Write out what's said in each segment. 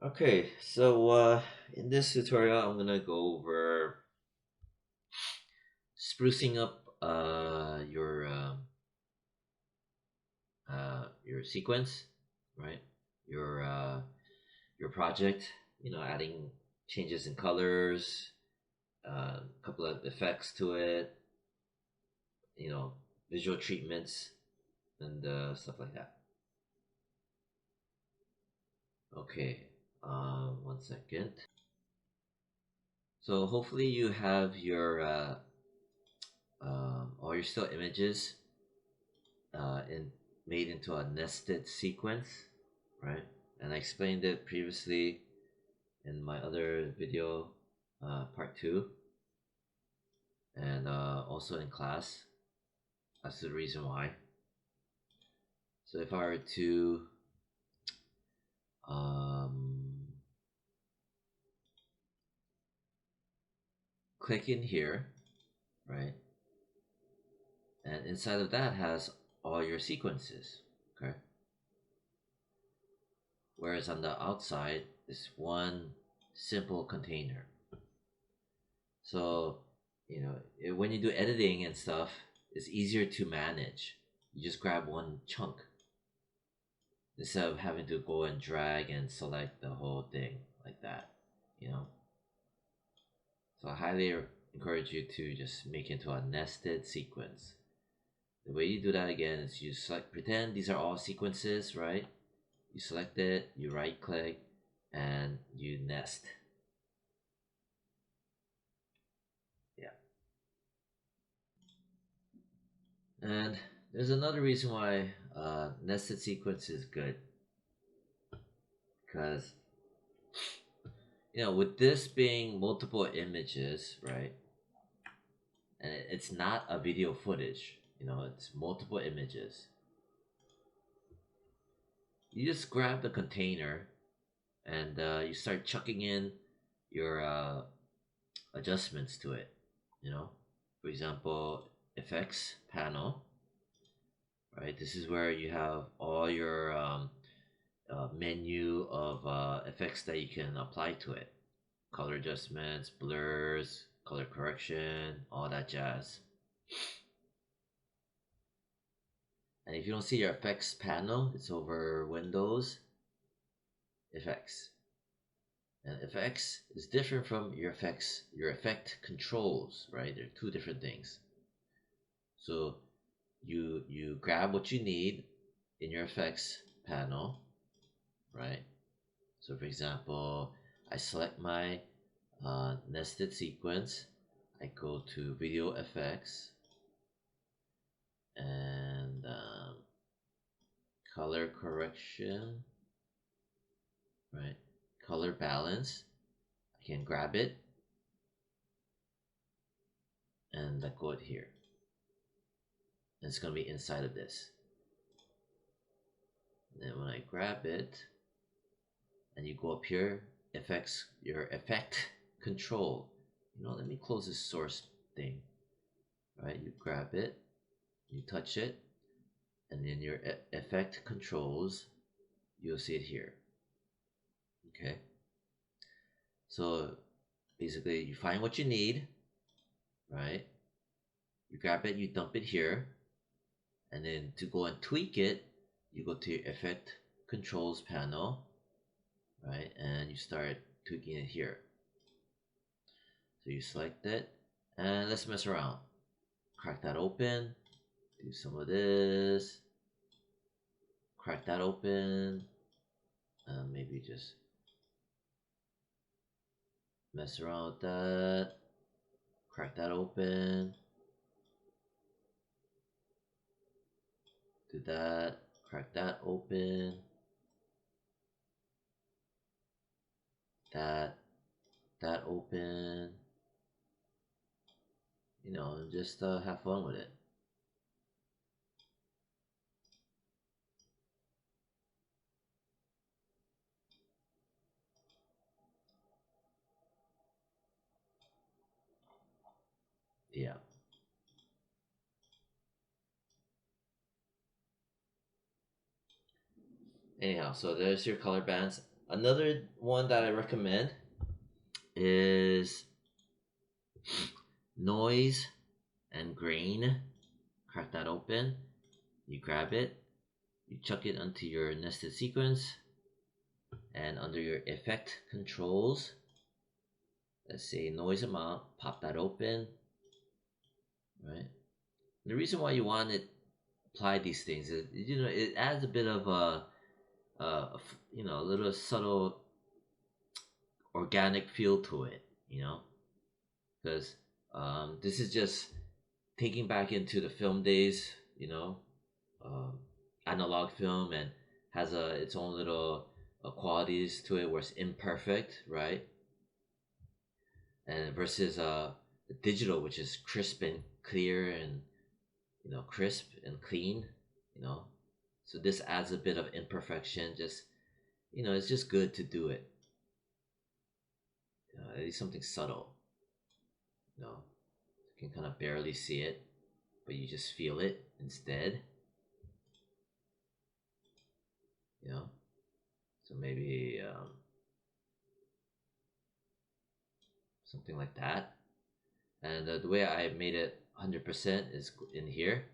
Okay, in this tutorial, I'm gonna go over sprucing up your sequence, right? Your uh, your project. Adding changes in colors, a couple of effects to it. You know, visual treatments and stuff like that. Okay, 1 second. So hopefully you have your all your still images in made into a nested sequence, right? And I explained it previously in my other video, part two, and also in class. That's the reason why. So if I were to um, click in here, right, and inside of that has all your sequences, okay? Whereas on the outside is one simple container. So, when you do editing and stuff, it's easier to manage. You just grab one chunk instead of having to go and drag and select the whole thing like that, you know? So I highly encourage you to just make it into a nested sequence. The way you do that again is you select, pretend these are all sequences, right? You select it, you right click, and you nest. Yeah. And there's another reason why nested sequence is good. Because, with this being multiple images, right? And it's not a video footage, it's multiple images. You just grab the container and you start chucking in your adjustments to it, you know? For example, effects panel, right? This is where you have all your menu of effects that you can apply to it. Color adjustments, blurs, color correction, all that jazz. And if you don't see your effects panel, it's over Windows, effects. And effects is different from your effect controls, right? They're two different things. So you grab what you need in your effects panel, right? So for example, I select my nested sequence. I go to video effects and color correction, right? Color balance. I can grab it and let go it here. And it's going to be inside of this. And then when I grab it and you go up here, effects, your effect control. Let me close this source thing. Right, you grab it, you touch it, and then your effect controls, you'll see it here. Okay, so basically you find what you need, right? You grab it, you dump it here, and then to go and tweak it, you go to your effect controls panel, right? And you start tweaking it here. So you select it, and let's mess around. Crack that open, do some of this, crack that open, and maybe just mess around with that, crack that open, do that, crack that open, that open, and just have fun with it. Yeah. Anyhow, so there's your color bands. Another one that I recommend is noise and grain. Crack that open. You grab it. You chuck it onto your nested sequence, and under your effect controls, let's say noise amount, pop that open, right? The reason why you want to apply these things is, it adds a bit of a little subtle organic feel to it, because this is just taking back into the film days, um, analog film, and has its own little qualities to it where it's imperfect, right? And versus digital, which is crisp and clear, and crisp and clean, you know. So this adds a bit of imperfection. Just it's just good to do it. At least something subtle. You can kind of barely see it, but you just feel it instead. So maybe something like that. And the way I made it 100% is in here.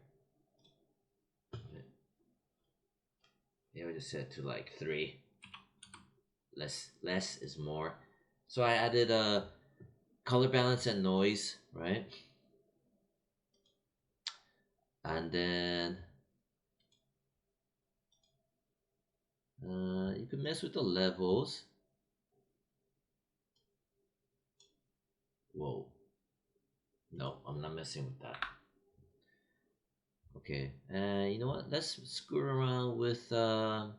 Yeah, we just set to like 3. Less is more. So I added color balance and noise, right? And then you can mess with the levels. Whoa. No, I'm not messing with that. Okay, you know what? Let's screw around with, for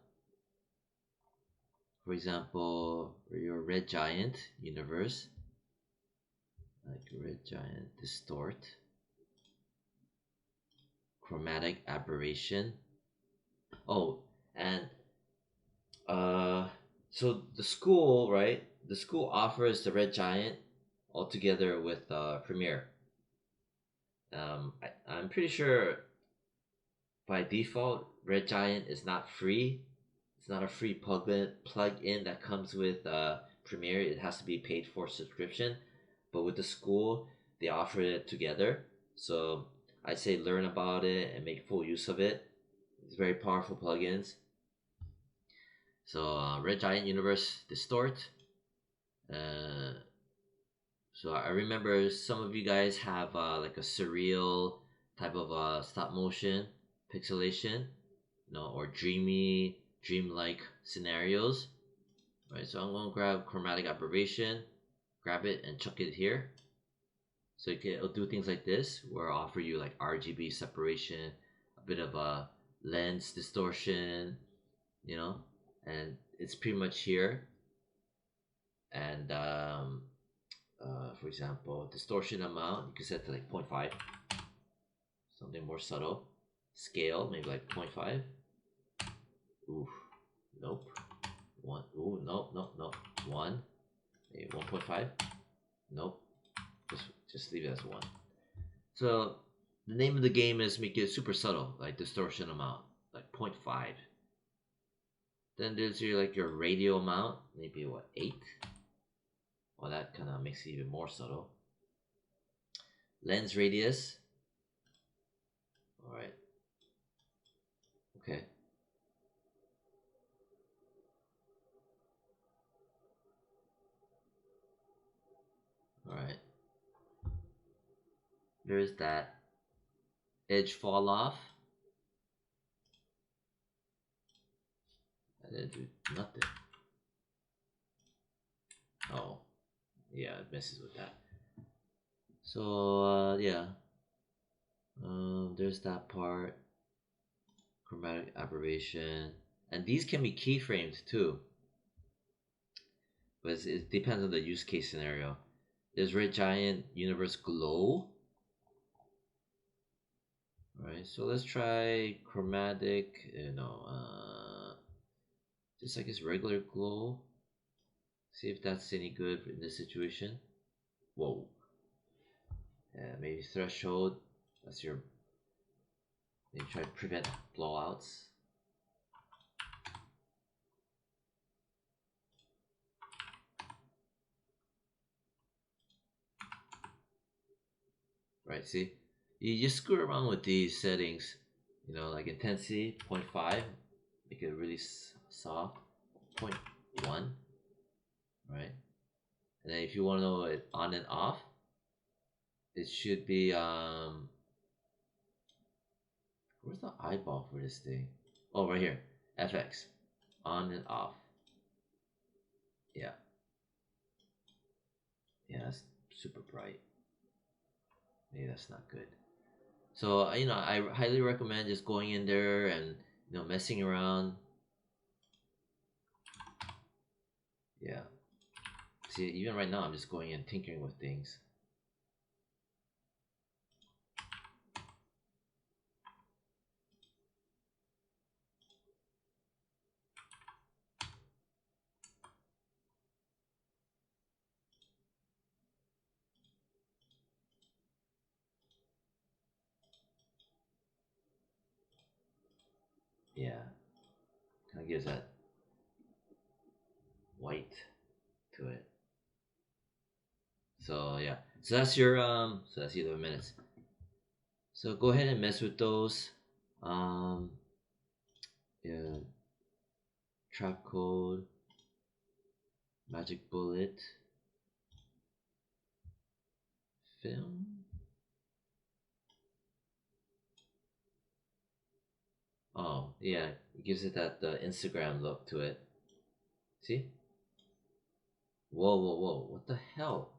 example, your red giant universe. Like red giant distort. Chromatic aberration. Oh, and so the school, right? The school offers the red giant all together with Premiere. I'm pretty sure by default, Red Giant is not free. It's not a free plug-in that comes with Premiere. It has to be paid for subscription. But with the school, they offer it together. So I'd say learn about it and make full use of it. It's very powerful plugins. So Red Giant Universe Distort. So I remember some of you guys have like a surreal type of stop motion pixelation, or dreamlike scenarios, right? So I'm gonna grab chromatic aberration, grab it and chuck it here. So it'll do things like this, where I'll offer you like RGB separation, a bit of a lens distortion, and it's pretty much here. And for example, distortion amount, you can set to like 0.5, something more subtle. Scale, maybe like 0.5. Ooh, nope. 1, ooh, nope, 1, maybe 1.5. Nope, just leave it as 1. So the name of the game is make it super subtle, like distortion amount, like 0.5. Then there's your radio amount, maybe 8. Well, that kind of makes it even more subtle. Lens radius. All right. Okay. All right. There's that. Edge fall off. I didn't do nothing. Oh, yeah, it messes with that. So yeah, there's that part. Chromatic aberration, and these can be keyframed too, but it depends on the use case scenario. There's Red Giant Universe Glow. Alright, so let's try chromatic, just like its regular glow. See if that's any good in this situation. Whoa. Yeah, maybe threshold. That's your. Maybe try to prevent blowouts. right? See, you just screw around with these settings, you know, like intensity 0.5, make it really soft, 0.1, right? And then if you want to know it on and off, it should be where's the eyeball for this thing? Oh, right here, FX, on and off. Yeah, yeah, that's super bright. Maybe that's not good. So you know, I highly recommend just going in there and you know messing around. Yeah. See, even right now, I'm just going and tinkering with things. Yeah, kind of gives that white to it. So yeah, so that's your so that's 11 minutes. So go ahead and mess with those. Um, yeah, trap code, magic bullet, film. Oh yeah, it gives it that Instagram look to it. See? Whoa, whoa, whoa! What the hell?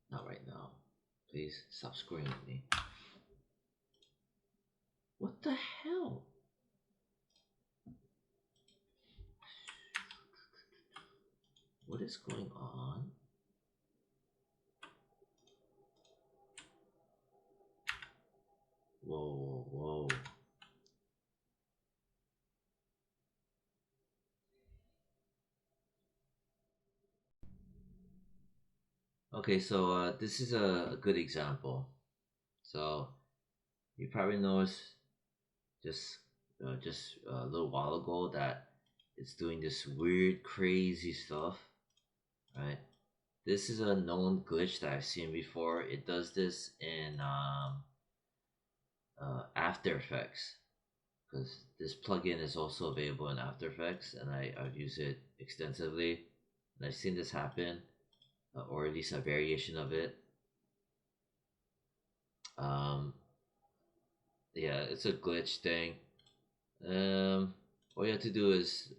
Not right now. Please stop screwing with me. What the hell? What is going on? Whoa, whoa, whoa. Okay, so this is a good example. So you probably noticed just just a little while ago that it's doing this weird, crazy stuff, right? This is a known glitch that I've seen before. It does this in After Effects because this plugin is also available in After Effects, and I've used it extensively, and I've seen this happen, or at least a variation of it. Um, yeah, it's a glitch thing. All you have to do is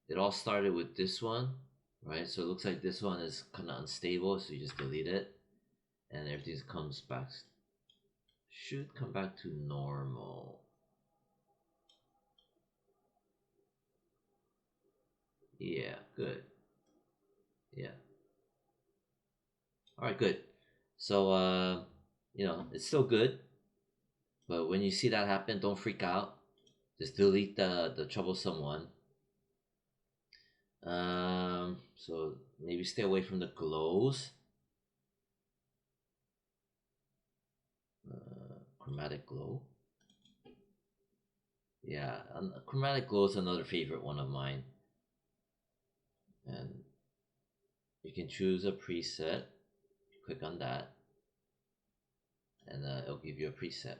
it all started with this one, right? So it looks like this one is kind of unstable, so you just delete it, and everything comes back. Should come back to normal. Yeah, good. Yeah. All right, good. So you know, it's still good, but when you see that happen, don't freak out. Just delete the troublesome one. So maybe stay away from the glows. Chromatic glow. Yeah, chromatic glow is another favorite one of mine. And you can choose a preset. Click on that, and it'll give you a preset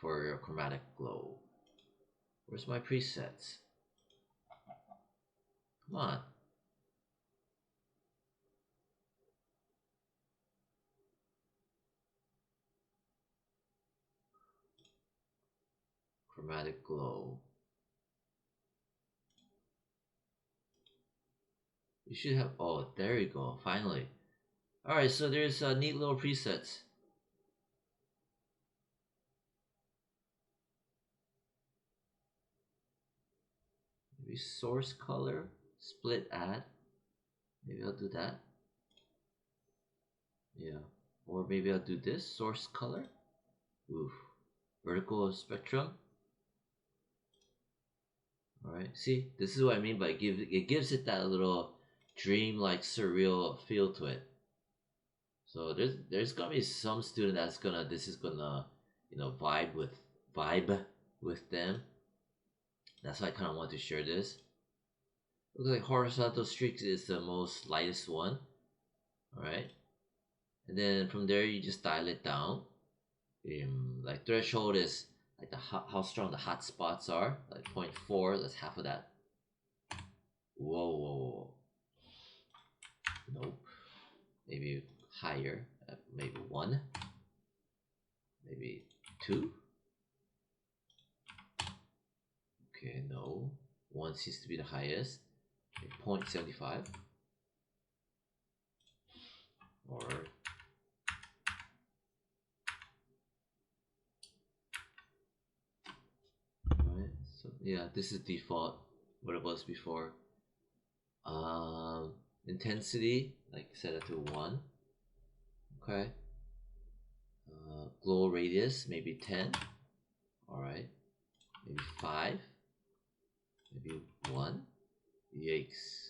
for your chromatic glow. Where's my presets? Come on. Chromatic glow. You should have. Oh, there you go. Finally. All right. So there's neat little presets. Maybe source color, split add. Maybe I'll do that. Yeah. Or maybe I'll do this source color. Oof. Vertical spectrum. All right. See, this is what I mean by it gives it that little dream-like surreal feel to it. So there's gonna be some student that's gonna this is gonna you know vibe with vibe with them. That's why I kind of want to share this. Looks like horizontal streaks is the most lightest one. Alright. And then from there you just dial it down. Like threshold is like how strong the hot spots are. Like 0.4, that's half of that. Whoa, whoa, whoa. Nope. Maybe higher. Maybe 1. Maybe 2. Okay, no. 1 seems to be the highest. Okay, 0.75. Or right. So yeah, this is default what it was before. Intensity, like set it to 1. Okay. Glow radius, maybe 10. Alright. Maybe 5. Maybe 1. Yikes.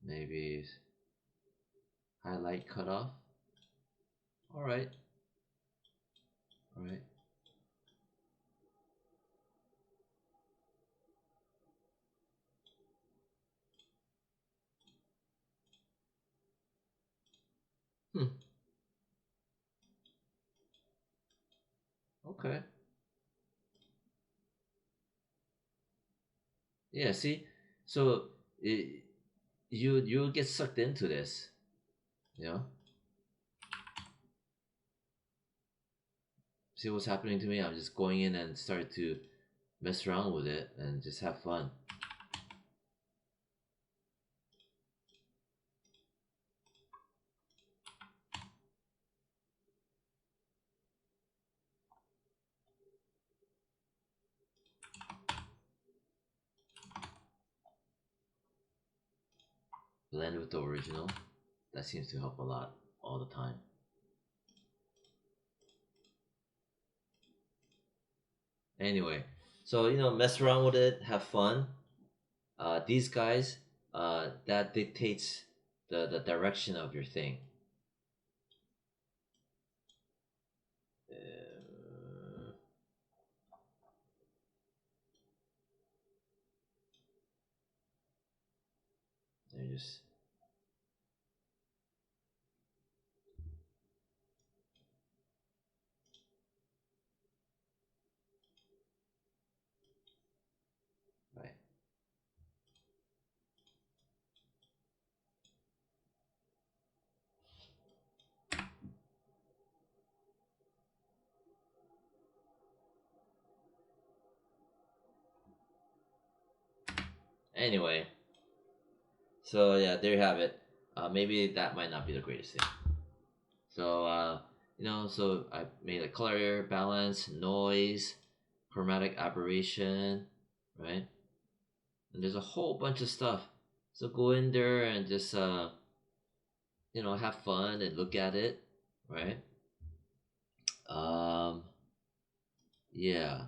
Maybe highlight cutoff. Alright. Alright. Okay. Yeah, see? So you get sucked into this, you know? See what's happening to me? I'm just going in and start to mess around with it and just have fun. Blend with the original. That seems to help a lot all the time. Anyway, so mess around with it, have fun. These guys, that dictates the direction of your thing. And just right. Anyway, so yeah, there you have it. Maybe that might not be the greatest thing. So so I made a color balance, noise, chromatic aberration, right? And there's a whole bunch of stuff. So go in there and just have fun and look at it, right? Um, yeah.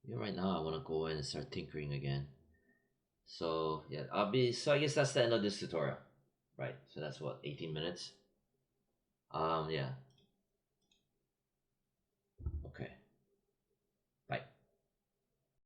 Right now I want to go in and start tinkering again. So yeah, so I guess that's the end of this tutorial, right? So that's what 18 minutes. Yeah.